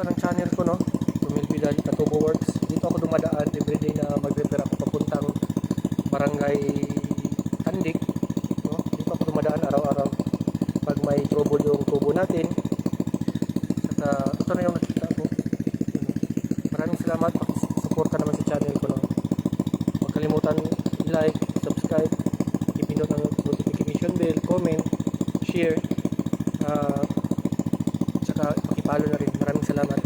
ng channel ko, no? Tumilpidal Katubo Works. Dito ako dumadaan everyday na mag-repair ako papuntang Barangay Tandik, no? Dito ako dumadaan araw-araw pag may trouble yung tubo natin. At ito na yung nakita ko. Maraming salamat. Pakisuporta naman sa channel ko, no? Huwag kalimutan i-like, subscribe, ipindot ang notification bell, comment, share, tsaka pakipalo na rin. Maraming salamat.